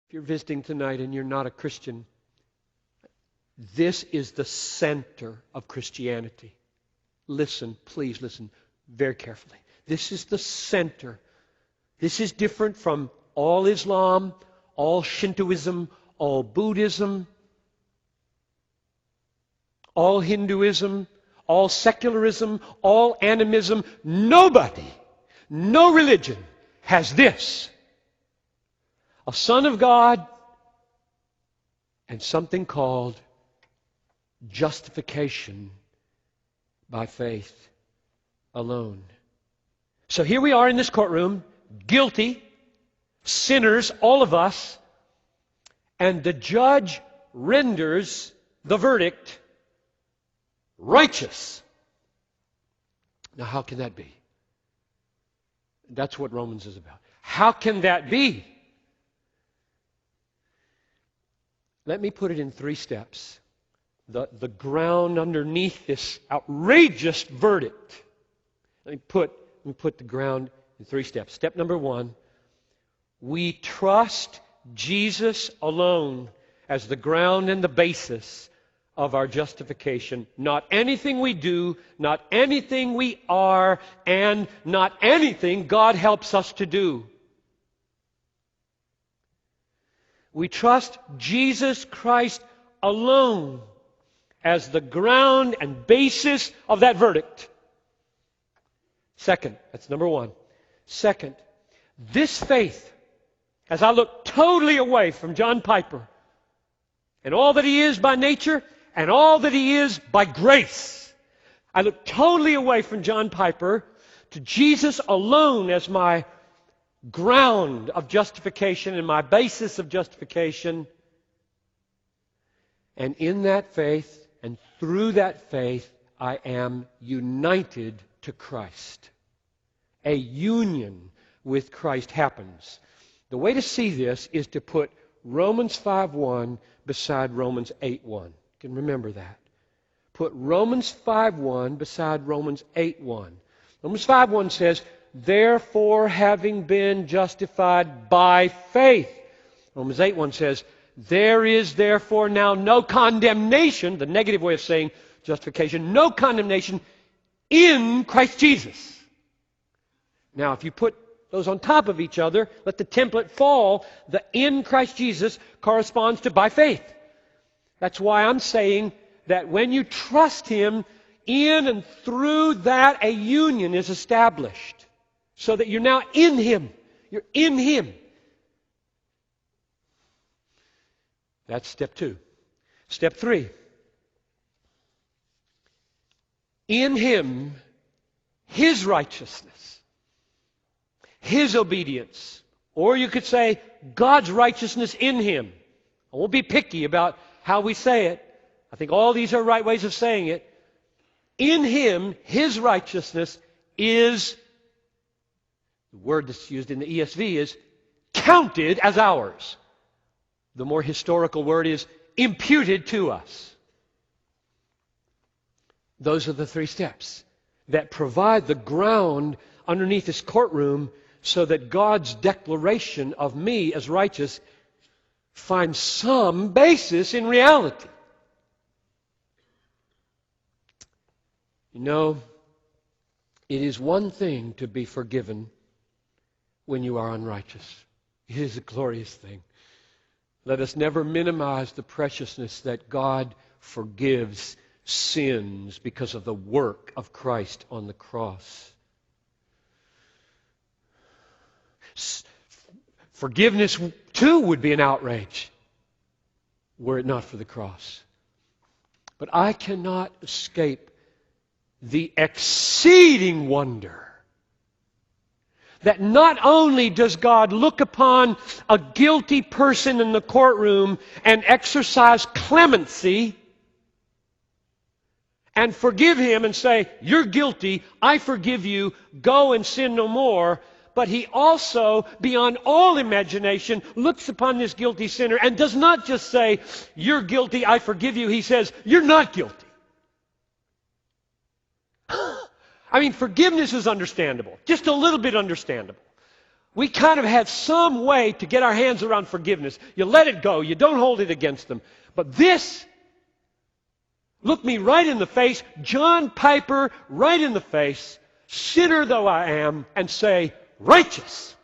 If you're visiting tonight and you're not a Christian, this is the center of Christianity. Listen, please listen very carefully. This is the center. This is different from all Islam, all Shintoism, all Buddhism, all Hinduism, all secularism, all animism. Nobody, no religion has this. A Son of God and something called justification by faith alone. So here we are in this courtroom, guilty, sinners, all of us, and the judge renders the verdict righteous. Now, how can that be? That's what Romans is about. How can that be? Let me put it in 3 steps. The ground underneath this outrageous verdict. Let me put the ground in 3 steps. Step number 1, we trust Jesus alone as the ground and the basis of our justification. Not anything we do, not anything we are, and not anything God helps us to do. We trust Jesus Christ alone as the ground and basis of that verdict. Second, that's number 1. Second, this faith, as I look totally away from John Piper and all that he is by nature and all that he is by grace, I look totally away from John Piper to Jesus alone as my ground of justification and my basis of justification. And in that faith and through that faith, I am united to Christ. A union with Christ happens. The way to see this is to put Romans 5:1 beside Romans 8:1. You can remember that. Put Romans 5:1 beside Romans 8:1. Romans 5:1 says, therefore, having been justified by faith. Romans 8:1 says, there is therefore now no condemnation, the negative way of saying justification, no condemnation in Christ Jesus. Now, if you put those on top of each other, let the template fall. The in Christ Jesus corresponds to by faith. That's why I'm saying that when you trust Him, in and through that a union is established. So that you're now in Him. You're in Him. That's step 2. Step 3. In Him, His righteousness, His obedience, or you could say God's righteousness in Him. I won't be picky about how we say it. I think all these are right ways of saying it. In Him, His righteousness is, the word that's used in the ESV is counted as ours. The more historical word is imputed to us. Those are the 3 steps that provide the ground underneath this courtroom so that God's declaration of me as righteous finds some basis in reality. You know, it is one thing to be forgiven when you are unrighteous. It is a glorious thing. Let us never minimize the preciousness that God forgives sins because of the work of Christ on the cross. Forgiveness, too, would be an outrage were it not for the cross. But I cannot escape the exceeding wonder that not only does God look upon a guilty person in the courtroom and exercise clemency and forgive him and say, you're guilty, I forgive you, go and sin no more. But He also, beyond all imagination, looks upon this guilty sinner and does not just say, you're guilty, I forgive you. He says, you're not guilty. I mean, forgiveness is understandable, just a little bit understandable. We kind of have some way to get our hands around forgiveness. You let it go. You don't hold it against them. But this, look me right in the face, John Piper right in the face, sinner though I am, and say, righteous.